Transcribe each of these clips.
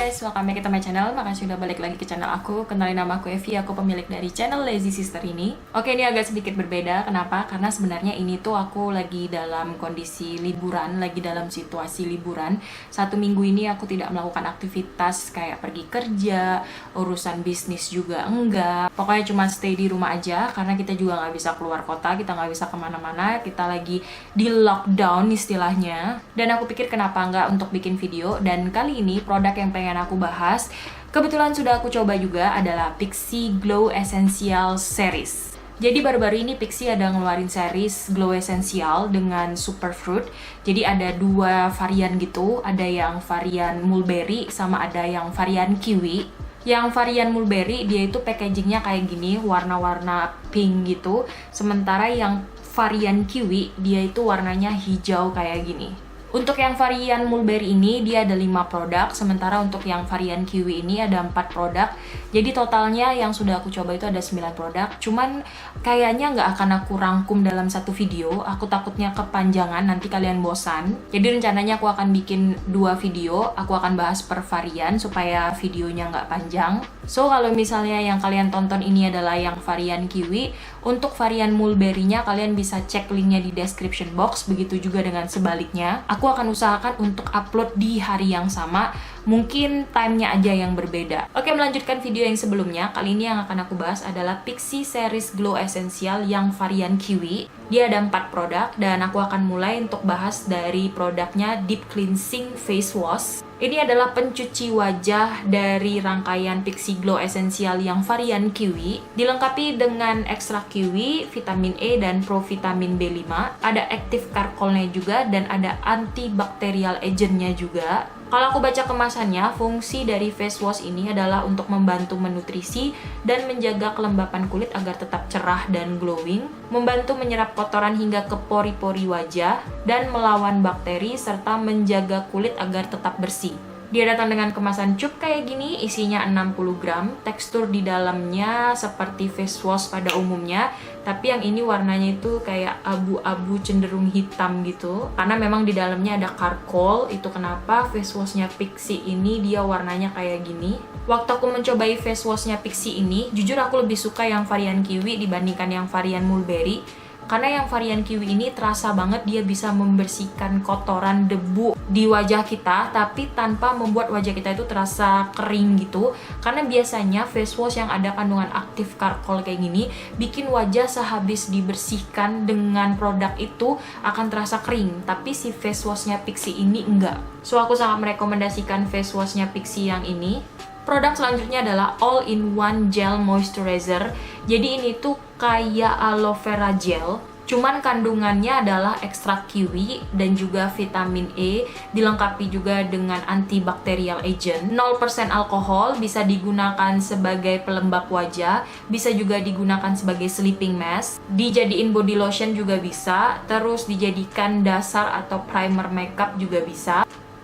guys, welcome back to my channel. Makasih udah balik lagi ke channel aku. Kenalin nama aku Evi, aku pemilik dari channel Lazy Sister ini. Oke, ini agak sedikit berbeda. Kenapa? Karena sebenarnya ini tuh aku lagi dalam kondisi liburan, lagi dalam situasi liburan. 1 minggu ini aku tidak melakukan aktivitas kayak pergi kerja, urusan bisnis juga enggak. Pokoknya cuma stay di rumah aja, karena kita juga nggak bisa keluar kota, kita nggak bisa kemana-mana, kita lagi di lockdown istilahnya. Dan aku pikir kenapa nggak untuk bikin video. Dan kali ini produk yang pengen aku bahas kebetulan sudah aku coba juga adalah Pixi Glow Essential Series. Jadi baru-baru ini Pixi ada ngeluarin series Glow Essential dengan Superfruit. Jadi ada 2 varian gitu, ada yang varian mulberry sama ada yang varian kiwi. Yang varian mulberry dia itu packagingnya kayak gini, warna-warna pink gitu. Sementara yang varian kiwi dia itu warnanya hijau kayak gini. Untuk yang varian mulberry ini dia ada 5 produk, sementara untuk yang varian kiwi ini ada 4 produk. Jadi totalnya yang sudah aku coba itu ada 9 produk. Cuman kayaknya nggak akan aku rangkum dalam satu video, aku takutnya kepanjangan, nanti kalian bosan. Jadi rencananya aku akan bikin 2 video, aku akan bahas per varian supaya videonya nggak panjang. So kalau misalnya yang kalian tonton ini adalah yang varian kiwi, untuk varian mulberry-nya kalian bisa cek linknya di description box, begitu juga dengan sebaliknya. Aku akan usahakan untuk upload di hari yang sama, mungkin time-nya aja yang berbeda. Oke, melanjutkan video yang sebelumnya, kali ini yang akan aku bahas adalah Pixi Series Glow Essential yang varian kiwi. Dia ada 4 produk, dan aku akan mulai untuk bahas dari produknya Deep Cleansing Face Wash. Ini adalah pencuci wajah dari rangkaian Pixi Glow Essential yang varian kiwi, dilengkapi dengan ekstrak kiwi, vitamin E, dan provitamin B5. Ada active charcoal-nya juga, dan ada antibacterial agent-nya juga. Kalau aku baca kemasannya, fungsi dari face wash ini adalah untuk membantu menutrisi dan menjaga kelembapan kulit agar tetap cerah dan glowing, membantu menyerap kotoran hingga ke pori-pori wajah, dan melawan bakteri, serta menjaga kulit agar tetap bersih. Dia datang dengan kemasan cup kayak gini, isinya 60 gram. Tekstur di dalamnya seperti face wash pada umumnya, tapi yang ini warnanya itu kayak abu-abu cenderung hitam gitu. Karena memang di dalamnya ada charcoal, itu kenapa face washnya Pixi ini dia warnanya kayak gini. Waktu aku mencobai face washnya Pixi ini, jujur aku lebih suka yang varian kiwi dibandingkan yang varian mulberry. Karena yang varian kiwi ini terasa banget dia bisa membersihkan kotoran debu di wajah kita, tapi tanpa membuat wajah kita itu terasa kering gitu. Karena biasanya face wash yang ada kandungan aktif charcoal kayak gini bikin wajah sehabis dibersihkan dengan produk itu akan terasa kering, tapi si face washnya Pixi ini enggak. So aku sangat merekomendasikan face washnya Pixi yang ini. Produk selanjutnya adalah All-in-One Gel Moisturizer. Jadi ini tuh kayak aloe vera gel, cuman kandungannya adalah ekstrak kiwi dan juga vitamin E, dilengkapi juga dengan antibacterial agent. 0% alkohol, bisa digunakan sebagai pelembab wajah, bisa juga digunakan sebagai sleeping mask, dijadiin body lotion juga bisa, terus dijadikan dasar atau primer makeup juga bisa.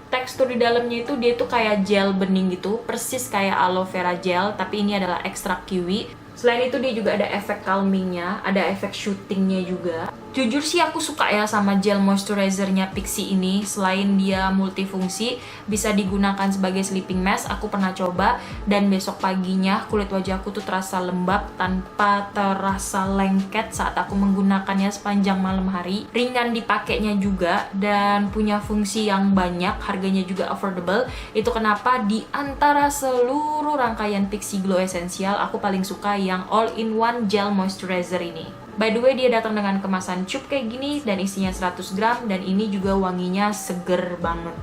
Tekstur di dalamnya itu dia tuh kayak gel bening gitu, persis kayak aloe vera gel, tapi ini adalah ekstrak kiwi. Selain itu dia juga ada efek calmingnya, ada efek shootingnya juga. Jujur sih aku suka ya sama gel moisturizernya Pixi ini. Selain dia multifungsi, bisa digunakan sebagai sleeping mask, aku pernah coba, dan besok paginya kulit wajahku tuh terasa lembab tanpa terasa lengket saat aku menggunakannya sepanjang malam hari. Ringan dipakainya juga dan punya fungsi yang banyak, harganya juga affordable. Itu kenapa di antara seluruh rangkaian Pixi Glow Essential aku paling suka yang All-in-One Gel Moisturizer ini. By the way, dia datang dengan kemasan cup kayak gini dan isinya 100 gram, dan ini juga wanginya seger banget.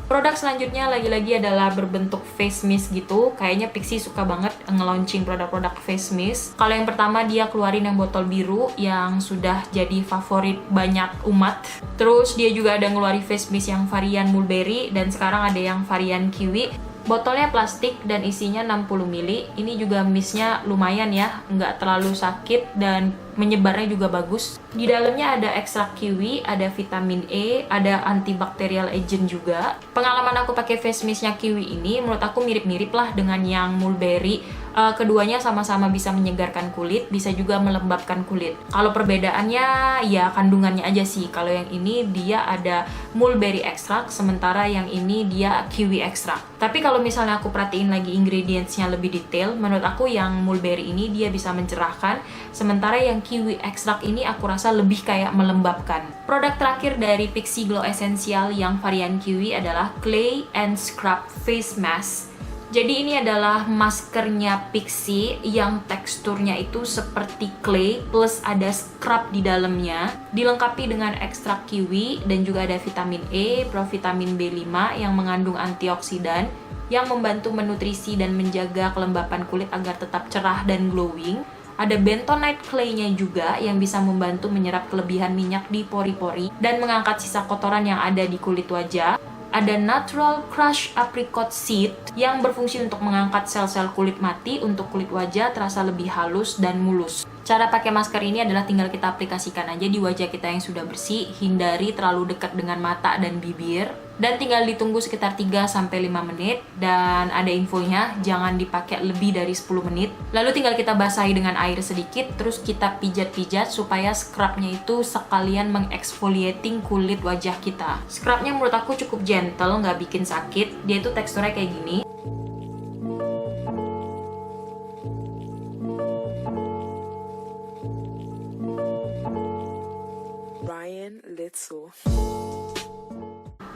Produk selanjutnya lagi-lagi adalah berbentuk face mist gitu. Kayaknya Pixi suka banget nge-launching produk-produk face mist. Kalau yang pertama dia keluarin yang botol biru yang sudah jadi favorit banyak umat. Terus dia juga ada ngeluarin face mist yang varian mulberry, dan sekarang ada yang varian kiwi. Botolnya plastik dan isinya 60 ml. Ini juga mistnya lumayan ya, nggak terlalu sakit dan menyebarnya juga bagus. Di dalamnya ada ekstrak kiwi, ada vitamin E, ada antibacterial agent juga. Pengalaman aku pakai face mistnya kiwi ini menurut aku mirip-mirip lah dengan yang mulberry. Keduanya sama-sama bisa menyegarkan kulit, bisa juga melembabkan kulit. Kalau perbedaannya ya kandungannya aja sih. Kalau yang ini dia ada mulberry extract, sementara yang ini dia kiwi extract. Tapi kalau misalnya aku perhatiin lagi ingredientsnya lebih detail, menurut aku yang mulberry ini dia bisa mencerahkan, sementara yang kiwi extract ini aku rasa lebih kayak melembabkan. Produk terakhir dari Pixi Glow Essential yang varian kiwi adalah Clay and Scrub Face Mask. Jadi ini adalah maskernya Pixi yang teksturnya itu seperti clay plus ada scrub di dalamnya. Dilengkapi dengan ekstrak kiwi dan juga ada vitamin E, provitamin B5 yang mengandung antioksidan yang membantu menutrisi dan menjaga kelembapan kulit agar tetap cerah dan glowing. Ada bentonite clay-nya juga yang bisa membantu menyerap kelebihan minyak di pori-pori dan mengangkat sisa kotoran yang ada di kulit wajah. Ada natural crush apricot seed yang berfungsi untuk mengangkat sel-sel kulit mati untuk kulit wajah terasa lebih halus dan mulus. Cara pakai masker ini adalah tinggal kita aplikasikan aja di wajah kita yang sudah bersih, hindari terlalu dekat dengan mata dan bibir, dan tinggal ditunggu sekitar 3-5 menit. Dan ada infonya, jangan dipakai lebih dari 10 menit. Lalu tinggal kita basahi dengan air sedikit, terus kita pijat-pijat supaya scrubnya itu sekalian mengeksfoliating kulit wajah kita. Scrubnya menurut aku cukup gentle, nggak bikin sakit. Dia itu teksturnya kayak gini.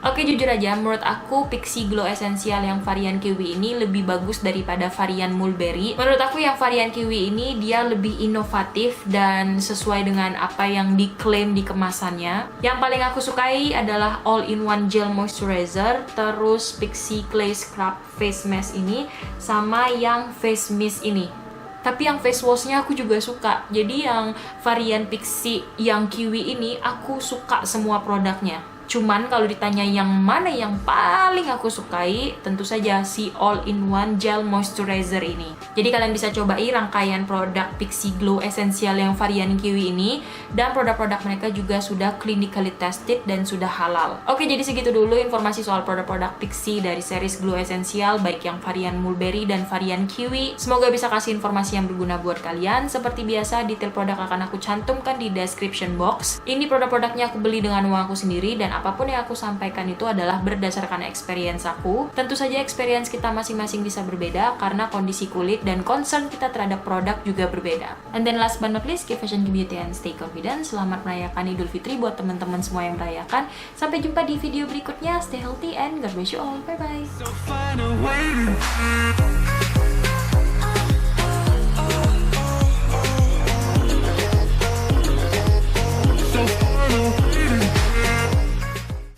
Oke, jujur aja, menurut aku Pixi Glow Essential yang varian kiwi ini lebih bagus daripada varian mulberry. Menurut aku yang varian kiwi ini dia lebih inovatif dan sesuai dengan apa yang diklaim di kemasannya. Yang paling aku sukai adalah all-in-one gel moisturizer, terus Pixi Clay Scrub Face Mask ini, sama yang face mist ini. Tapi yang face washnya aku juga suka. Jadi yang varian Pixi yang kiwi ini aku suka semua produknya. Cuman kalau ditanya yang mana yang paling aku sukai, tentu saja si all-in-one gel moisturizer ini. Jadi kalian bisa cobai rangkaian produk Pixi Glow Essential yang varian kiwi ini, dan produk-produk mereka juga sudah clinically tested dan sudah halal. Oke, jadi segitu dulu informasi soal produk-produk Pixi dari series Glow Essential, baik yang varian mulberry dan varian kiwi. Semoga bisa kasih informasi yang berguna buat kalian. Seperti biasa, detail produk akan aku cantumkan di description box. Ini produk-produknya aku beli dengan uang aku sendiri, dan apapun yang aku sampaikan itu adalah berdasarkan experience aku. Tentu saja experience kita masing-masing bisa berbeda karena kondisi kulit dan concern kita terhadap produk juga berbeda. And then last but not least, keep fashion, keep beauty, and stay confident. Selamat merayakan Idul Fitri buat teman-teman semua yang merayakan. Sampai jumpa di video berikutnya. Stay healthy and God bless you all. Bye-bye.